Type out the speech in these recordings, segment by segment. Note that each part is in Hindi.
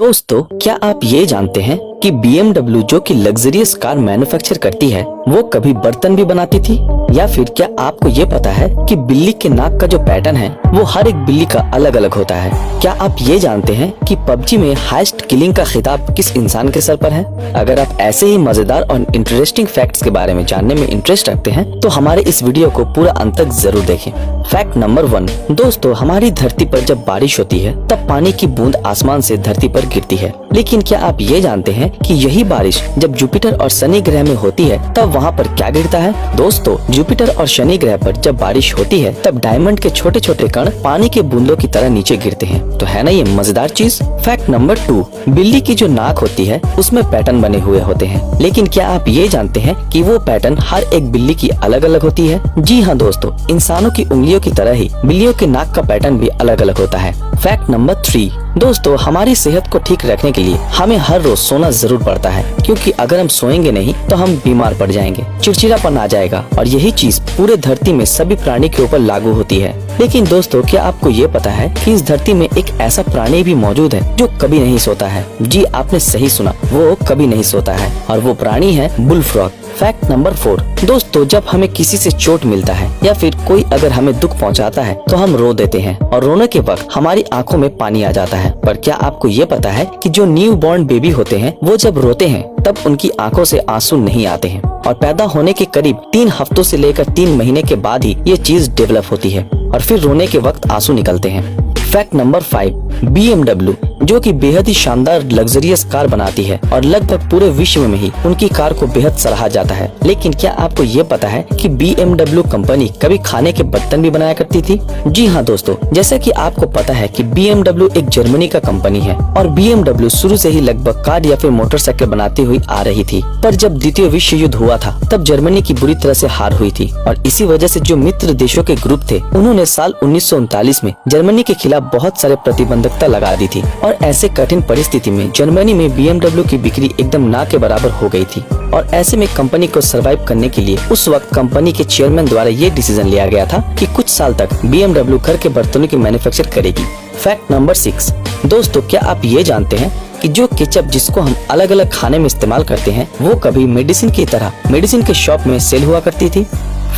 दोस्तों, क्या आप ये जानते हैं कि BMW जो कि लग्जरियस कार मैन्युफैक्चर करती है वो कभी बर्तन भी बनाती थी? या फिर क्या आपको ये पता है कि बिल्ली के नाक का जो पैटर्न है वो हर एक बिल्ली का अलग अलग होता है? क्या आप ये जानते हैं कि PUBG में हाईएस्ट किलिंग का खिताब किस इंसान के सर पर है? अगर आप ऐसे ही मजेदार और इंटरेस्टिंग फैक्ट्स के बारे में जानने में इंटरेस्ट रखते हैं तो हमारे इस वीडियो को पूरा अंत तक जरूर देखें। Fact number 1। दोस्तों, हमारी धरती पर जब बारिश होती है तब पानी की बूंद आसमान से धरती पर गिरती है, लेकिन क्या आप ये जानते हैं कि यही बारिश जब जुपिटर और शनि ग्रह में होती है तब वहाँ पर क्या गिरता है? दोस्तों, जुपिटर और शनि ग्रह पर जब बारिश होती है तब डायमंड के छोटे छोटे कण पानी के बूंदों की तरह नीचे गिरते हैं। तो है ना ये मजेदार चीज। Fact number 2। बिल्ली की जो नाक होती है उसमें पैटर्न बने हुए होते हैं, लेकिन क्या आप ये जानते हैं कि वो पैटर्न हर एक बिल्ली की अलग अलग होती है? जी हाँ दोस्तों, इंसानों की उंगलियों की तरह ही बिल्लियों के नाक का पैटर्न भी अलग अलग होता है। Fact number 3। दोस्तों, हमारी सेहत को ठीक रखने के लिए हमें हर रोज सोना जरूर पड़ता है, क्योंकि अगर हम सोएंगे नहीं तो हम बीमार पड़ जाएंगे, चिड़चिड़ापन आ जाएगा, और यही चीज पूरे धरती में सभी प्राणी के ऊपर लागू होती है। लेकिन दोस्तों, क्या आपको ये पता है कि इस धरती में एक ऐसा प्राणी भी मौजूद है जो कभी नहीं सोता है? जी, आपने सही सुना, वो कभी नहीं सोता है, और वो प्राणी है बुल फ्रॉग। Fact number 4। दोस्तों, जब हमें किसी से चोट मिलता है या फिर कोई अगर हमें दुख पहुंचाता है तो हम रो देते हैं, और रोने के वक्त हमारी आंखों में पानी आ जाता है। पर क्या आपको ये पता है कि जो न्यू बॉर्न बेबी होते हैं वो जब रोते हैं तब उनकी आंखों से आंसू नहीं आते हैं, और पैदा होने के करीब 3 हफ्तों से लेकर 3 महीने के बाद ही ये चीज डेवलप होती है, और फिर रोने के वक्त आंसू निकलते हैं। Fact number 5। BMW जो कि बेहद ही शानदार लग्जरियस कार बनाती है और लगभग पूरे विश्व में ही उनकी कार को बेहद सराहा जाता है, लेकिन क्या आपको ये पता है कि BMW कंपनी कभी खाने के बर्तन भी बनाया करती थी? जी हाँ दोस्तों, जैसा कि आपको पता है कि BMW एक जर्मनी का कंपनी है, और BMW शुरू से ही लगभग कार या फिर मोटरसाइकिल बनाती हुई आ रही थी। पर जब द्वितीय विश्व युद्ध हुआ था तब जर्मनी की बुरी तरह से हार हुई थी, और इसी वजह से जो मित्र देशों के ग्रुप थे उन्होंने साल 1939 में जर्मनी के खिलाफ बहुत सारे प्रतिबंधकता लगा दी थी, और ऐसे कठिन परिस्थिति में जर्मनी में BMW की बिक्री एकदम ना के बराबर हो गई थी। और ऐसे में कंपनी को सरवाइव करने के लिए उस वक्त कंपनी के चेयरमैन द्वारा ये डिसीजन लिया गया था कि कुछ साल तक BMW घर के बर्तनों की मैन्युफैक्चर करेगी। Fact number 6। दोस्तों, क्या आप ये जानते हैं कि जो केचप जिसको हम अलग अलग खाने में इस्तेमाल करते हैं वो कभी मेडिसिन की तरह मेडिसिन के शॉप में सेल हुआ करती थी?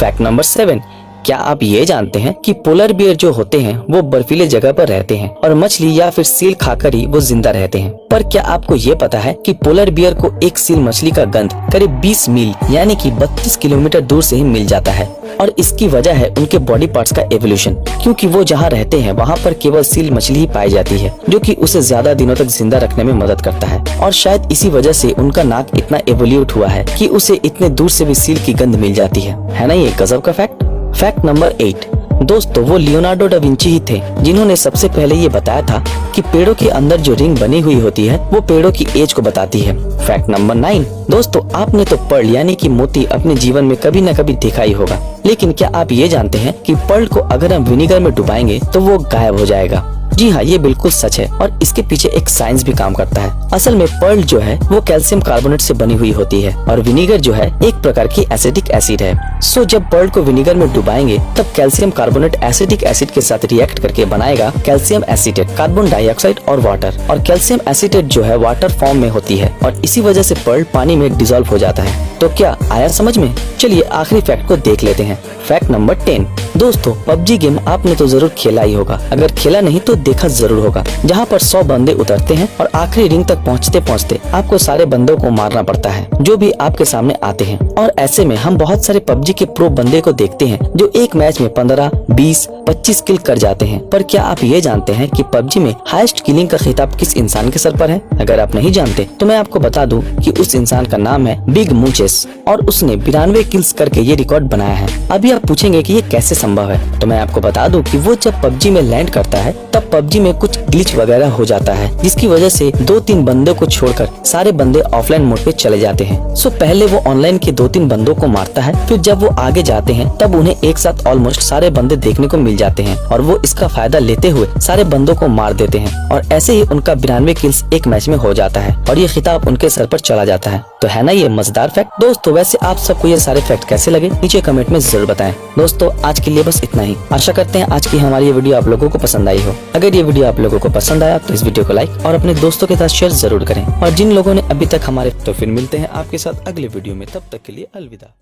Fact number 7। क्या आप ये जानते हैं कि पोलर बियर जो होते हैं वो बर्फीले जगह पर रहते हैं और मछली या फिर सील खाकर ही वो जिंदा रहते हैं? पर क्या आपको ये पता है कि पोलर बियर को एक सील मछली का गंध करीब 20 मील यानी कि 32 किलोमीटर दूर से ही मिल जाता है? और इसकी वजह है उनके बॉडी पार्ट्स का एवोल्यूशन, क्योंकि वो जहाँ रहते हैं वहाँ पर केवल सील मछली ही पाई जाती है, जो कि उसे ज्यादा दिनों तक जिंदा रखने में मदद करता है। और शायद इसी वजह से उनका नाक इतना एवोल्यूट हुआ है कि उसे इतने दूर से भी सील की गंध मिल जाती है ना ये गजब का फैक्ट। Fact number 8। दोस्तों, वो लियोनार्डो डा विंची ही थे जिन्होंने सबसे पहले ये बताया था कि पेड़ों के अंदर जो रिंग बनी हुई होती है वो पेड़ों की एज को बताती है। Fact number 9। दोस्तों, आपने तो पर्ल यानी कि मोती अपने जीवन में कभी न कभी देखा ही होगा, लेकिन क्या आप ये जानते हैं कि पर्ल को अगर हम विनेगर में डुबाएंगे तो वो गायब हो जाएगा? जी हाँ, ये बिल्कुल सच है, और इसके पीछे एक साइंस भी काम करता है। असल में पर्ल जो है वो कैल्शियम कार्बोनेट से बनी हुई होती है, और विनेगर जो है एक प्रकार की एसिडिक एसिड है। सो जब पर्ल को विनेगर में डुबाएंगे तब कैल्शियम कार्बोनेट एसिडिक एसिड के साथ रिएक्ट करके बनाएगा कैल्शियम एसीटेट, कार्बन डाइऑक्साइड और वाटर, और कैल्शियम एसीटेट जो है वाटर फॉर्म में होती है, और इसी वजह से पर्ल पानी में डिसॉल्व हो जाता है। तो क्या आया समझ में? चलिए आखिरी फैक्ट को देख लेते हैं। Fact number 10। दोस्तों, PUBG गेम आपने तो जरूर खेला ही होगा, अगर खेला नहीं तो देखा जरूर होगा, जहाँ पर 100 बंदे उतरते हैं और आखिरी रिंग तक पहुँचते पहुँचते आपको सारे बंदों को मारना पड़ता है जो भी आपके सामने आते हैं। और ऐसे में हम बहुत सारे PUBG के प्रो बंदे को देखते हैं जो एक मैच में 15, 20, 25 किल कर जाते हैं। पर क्या आप ये जानते हैं कि PUBG में हाईएस्ट किलिंग का खिताब किस इंसान के सर पर है? अगर आप नहीं जानते तो मैं आपको बता दूं कि उस इंसान का नाम है बिग मूचेस, और उसने 92 किल्स करके ये रिकॉर्ड बनाया है। अभी आप पूछेंगे कि ये कैसे संभव है, तो मैं आपको बता दूं कि वो जब PUBG में लैंड करता है तब PUBG में कुछ ग्लिच वगैरह हो जाता है, जिसकी वजह से 2-3 बंदों को छोड़कर सारे बंदे ऑफलाइन मोड पे चले जाते हैं। सो पहले वो ऑनलाइन के 2-3 बंदों को मारता है, फिर जब वो आगे जाते हैं तब उन्हें एक साथ ऑलमोस्ट सारे बंदे देखने को मिल जाते हैं, और वो इसका फायदा लेते हुए सारे बंदों को मार देते हैं, और ऐसे ही उनका 92 किल्स एक मैच में हो जाता है, और ये खिताब उनके सर पर चला जाता है। तो है ना ये मजेदार फैक्ट। दोस्तों, वैसे आप सबको ये सारे फैक्ट कैसे लगे नीचे कमेंट में जरूर बताएं। दोस्तों, आज के लिए लिए बस इतना ही। आशा करते हैं आज की हमारी ये वीडियो आप लोगों को पसंद आई हो। अगर ये वीडियो आप लोगों को पसंद आया तो इस वीडियो को लाइक और अपने दोस्तों के साथ शेयर जरूर करें। और जिन लोगों ने अभी तक हमारे, तो फिर मिलते हैं आपके साथ अगले वीडियो में। तब तक के लिए अलविदा।